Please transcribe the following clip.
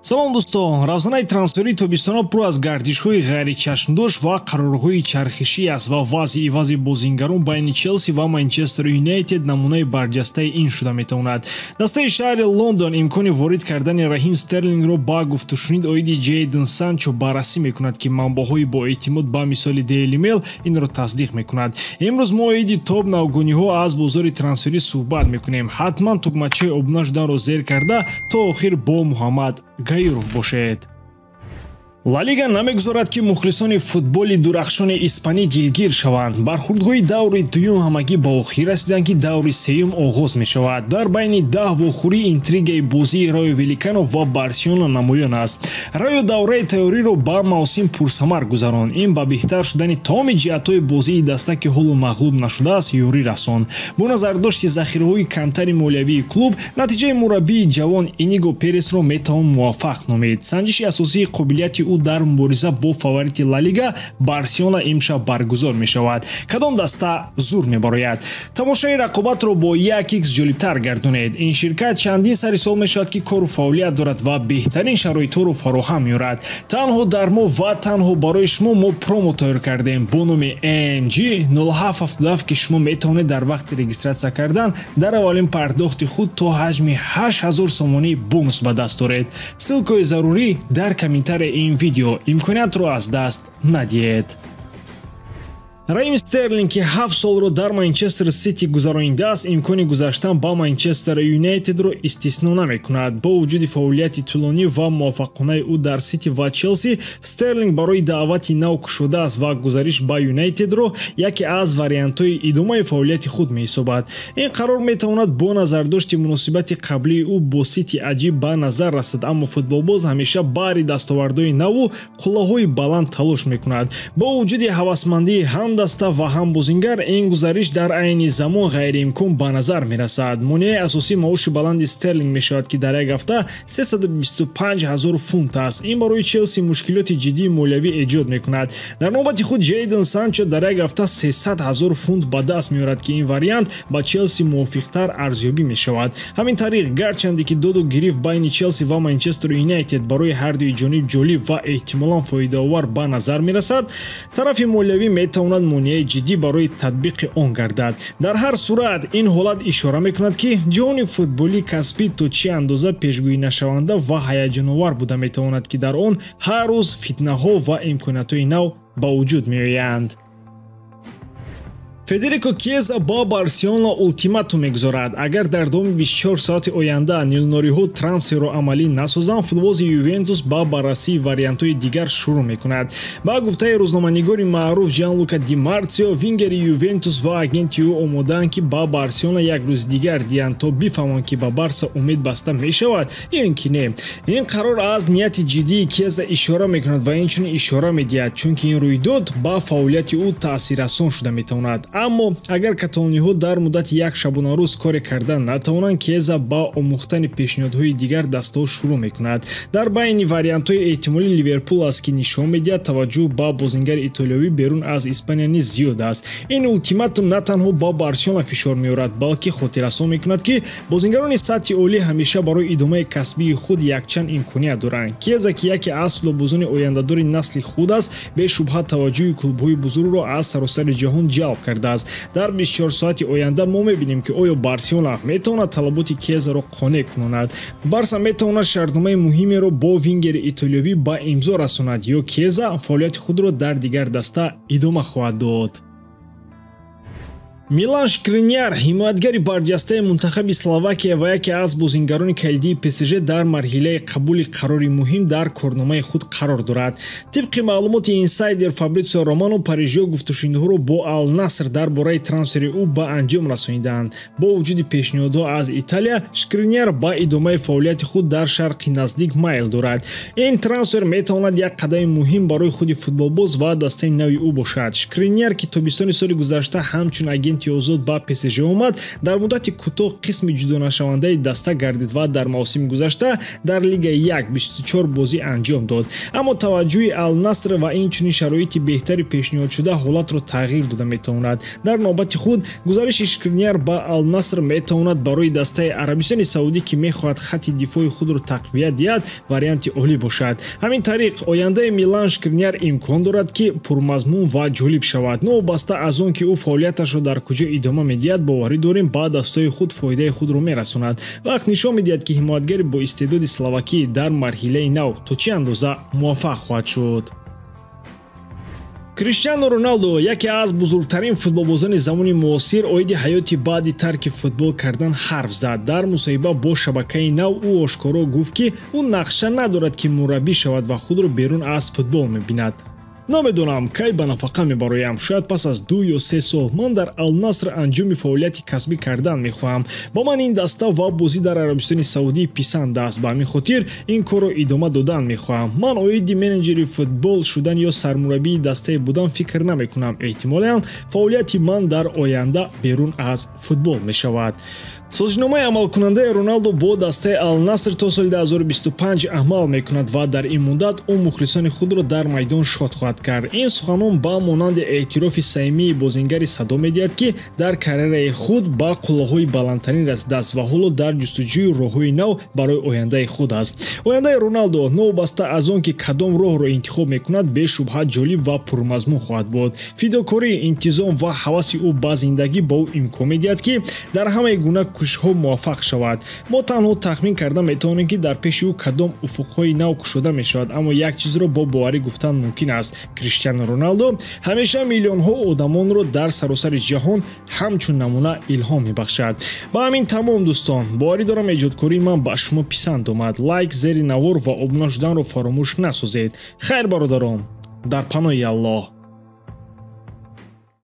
салом дӯстон, равзанаи трансфери тобистона пур аз гардишҳои ғайричашмдош ва қарорҳои чархишӣ аст ва вазъи ивази бозингарон байни Челси ва Манчестер Юнайтед намунаи барҷастаи ин шуда метавонад. Дастаи шаҳри Лондон имкони ворид кардани Раҳим Стерлингро ба гуфтушунид оиди Ҷейден Санчо баррасӣ мекунад ки манбаъҳои боэътимод ба мисоли Daily Mail инро тасдиқ мекунад. Имрӯз мо оиди тоб навгониҳо аз бозори трансферӣ суҳбат мекунем. ҳатман тугмачаи обуна шуданро зер карда то охир бо Муҳаммад Гаиров бошед. Ла Лига намегузорад ки мухлисони футболи дурахшони испанӣ ҷилгир шаванд. Бархурдҳои даври дуюм ҳамагӣ ба охир расиданд ки даври сеюм оғоз мешавад. Дар байни 10 вохӯрӣ интригаи бозии Райо Великано ва Барселона намоён аст. Райо давраи тайёриро ба мавсим пурсамар гузаронд. Ин ба беҳтар шудани тамоми ҷиҳатҳои бозии даста ки ҳолу мағлуб нашудааст ёрӣ расонд. Бо назардошти захираҳои камтари молиявии клуб, натиҷаи мураббии ҷавон Иниго Пересро метавон муваффақ номид. Санҷиши асосии қобилияти дар мубориза бо фаворити Ла Лига Барселона имшаб баргузор мешавад. Кадом даста зур мебарояд? Тамошаи рақобатро бо 1x ҷолибтар гардонед. Ин ширкат чандин сари сол мешавад ки кору фаъолият дорад ва беҳтарин шароитҳоро фароҳам меорад. Танҳо дар мо ва танҳо барои шумо мо промо тайёр кардем бо номи MG 0777 ки шумо метавонед дар вақти регистратсия кардан дар аввалин пардохти худ то ҳаҷми 8000 сомонӣ бонус ба даст доред. Ссилкаи зарурӣ дар комментарии ин видео. Имкониятро аз даст надиҳед. Раҳим Стерлинг ки 7 солро дар Манчестер Сити гузаронидааст, имкони гузаштан ба Манчестер Юнайтедро истисно намекунад. Бо вуҷуди фаъолияти тӯлонӣ ва муваффақонаи ӯ дар Сити ва Челси, Стерлинг барои даъвати нав кушодааст ва гузариш ба Юнайтедро яке аз вариантҳои идомаи фаъолияти худ меҳисобад. Ин қарор метавонад бо назардошти муносибати қаблии ӯ бо Сити аҷиб ба назар расад, аммо футболбоз ҳамеша баъри дастовардҳои наву қуллаҳои баланд талош мекунад. Бо вуҷуди ҳавасмандии ҳам даста ва ҳам бозингар, ин гузариш дар айни замон ғайриимкон ба назар мерасад. Монеаи асосии маоши баланди Стерлинг мешавад ки дар як ҳафта 325,000 фунт аст. ин барои Челси мушкилоти ҷиддии молиявӣ эҷод мекунад. Дар навбати худ Ҷейден Санчо дар як ҳафта 300,000 фунт ба даст меорад ки ин вариант ба Челси мувофиқтар арзёбӣ мешавад. ҳамин тариқ гарчанде ки доду гирифт байни Челси ва Манчестер Юнайтед барои ҳар дуи ҷониб ҷолиб ва эҳтимолан фоидаовар ба назар мерасад, тарафи молиявӣ метавонад монеаи ҷиддӣ барои татбиқи он гардад. Дар ҳар сурат ин ҳолат ишора мекунад ки ҷаҳони футболӣ касбӣ то чӣ андоза пешгӯинашаванда ва ҳаяҷоновар буда метавонад ки дар он ҳар рӯз фитнаҳо ва имкониятҳои нав ба вуҷуд меоянд. Федерико Кьеза ба Барселона ултиматум мегузорад. Агар дар давоми 24 соати оянда нилнориҳо трансферро амалӣ насозанд, футболбози Ювентус ба баррасии вариантҳои дигар шурӯъ мекунад. Ба гуфтаи рӯзноманигори маъруф Ҷанлука Ди Марсио, вингери Ювентус ва агенти ӯ омодаанд ки ба Барселона як рӯз дигар диҳанд то бифаҳманд ки ба Барса умед баста мешавад ё ин ки не. Ин қарор аз нияти ҷиддии Кьеза ишора мекунад ва инчунин ишора медиҳад, чунки ин рӯйдод ба фаъолияти ӯ таъсиррасон шуда метавонад. Аммо агар каталониҳо дар муддати як шабонарӯз коре кардан натавонанд, Кьеза ба омӯхтани пешниҳодҳои дигар дастҳо шурӯъ мекунад. Дар байни вариантҳои эҳтимолӣ Ливерпул аст ки нишон медиҳад таваҷҷӯҳ ба бозингари итолиёвӣ берун аз Испания низ зиёд аст. Ин ултиматум на танҳо ба Барселона фишор меорад, балки хотиррасон мекунад ки бозингарони сатҳи олӣ ҳамеша барои идомаи касбии худ якчанд имконият доранд. Кьеза ки яке аз футболбозони ояндадори насли худ аст, бешубҳа таваҷҷӯҳи клубҳои бузургро аз саросари ҷаҳон ҷалб кардааст. Дар 24 соати оянда мо мебинем ки оё Барселона метавонад талаботи Кьезаро қонеъ кунонад. Барса метавонад шартномаи муҳимеро бо вингери итолиёвӣ ба имзо расонад ё Кьеза фаъолияти худро дар дигар даста идома хоҳад дод. Милан Шкриньяр, ҳимоятгари барҷастаи мунтахаби Словакия ва яке аз бозингарони калидии ПСЖ дар марҳилаи қабули қарори муҳим дар корномаи худ қарор дорад. Тибқи маълумоти инсайдер Фабрицио Романо, парижиҳо гуфтушунидҳоро бо Ал Наср дар бораи трансфери ӯ ба анҷом расонидаанд. Бо вуҷуди пешниҳодҳо аз Италия, Шкриньяр ба идомаи фаъолияти худ дар шарқи наздик майл дорад. Ин трансфер метавонад як қадами муҳим барои худи футболбоз ва дастаи нави ӯ бошад. Шкриньяр ки тобистони соли гузашта ҳамчун агент имтиёзот ба ПСЖ омад, дар муддати кӯтоҳ қисми ҷудонашавандаи даста гардид ва дар мавсими гузашта дар Лигаи 1 24 бозӣ анҷом дод. Аммо таваҷҷӯҳи Ал-Наср ва инчунин шароити беҳтари пешниҳодшуда ҳолатро тағйир дода метавонад. Дар навбати худ гузариши Шкринияр ба Ал-Наср метавонад барои дастаи Арабистони Саудӣ ки мехоҳад хатти дифои худро тақвият диҳад варианти олӣ бошад. Ҳамин тариқ ояндаи Милан Шкринияр имкон дорад ки пурмазмун ва ҷолиб шавад. Новобаста аз он ки ӯ фаъолияташро дар куҷо идома медиҳад, боварӣ дорем ба дастаи худ фоидаи худро мерасонад. Вақт нишон медиҳад ки ҳимоятгари бо истеъдоди Словакӣ дар марҳилаи нав то чӣ андоза муваффақ хоҳад шуд. Криштиану Роналду, яке аз бузургтарин футболбозони замони муосир, оиди ҳаёти баъди тарки футбол кардан ҳарф зад. Дар мусоҳиба бо шабакаи нав ӯ ошкоро гуфт ки ӯ нақша надорад ки мураббӣ шавад ва худро берун аз футбол мебинад. намедонам кай ба нафақа мебароям. Шояд пас аз 2 ё 3 сол ман дар Ал-Наср анҷоми фаъолияти касбӣ кардан мехоҳам. Ба ман ин даста ва бозӣ дар Арабистони Саудӣ писанд аст. Ба ҳамин хотир ин корро идома додан мехоҳам. Ман оиди менеҷери футбол шудан ё сармураббии дастае будан фикр намекунам. Эҳтимолан фаъолияти ман дар оянда берун аз футбол мешавад. Созишномаи амалкунандаи Роналду бо дастаи Ал-Наср то соли 2025 амал мекунад ва дар ин муддат ӯ мухлисони худро дар майдон шод хоҳад кард. Ин суханон ба монанди эътирофи саимии бозингари садо медиҳад ки дар карьераи худ ба қуллаҳои баландтарин расидааст ва ҳоло дар ҷустуҷӯи роҳҳои нав барои ояндаи худ аст. Ояндаи Роналду новобаста аз он ки кадом роҳро интихоб мекунад бешубҳа ҷолиб ва пурмазмун хоҳад буд. Фидокории интизом ва ҳаваси ӯ ба зиндагӣ ба ӯ имкон медиҳад ки дар ҳамаи гуна кӯшишҳо муваффақ шавад. Мо танҳо тахмин карда метавонем ки дар пеши ӯ кадом уфуқҳои нав кушода мешавад, аммо як чизро бо боварӣ гуфтан мумкин аст. Криштиану Роналду ҳамеша миллионҳо одамонро дар саросари ҷаҳон ҳамчун намуна илҳом мебахшад. Ба ҳамин тамом дӯстон, боварӣ дорам эҷодкории ман ба шумо писанд омад. Лайк, зери навор ва обуна шуданро фаромӯш насозед. Хайр бародарон, дар паноҳи Аллоҳ.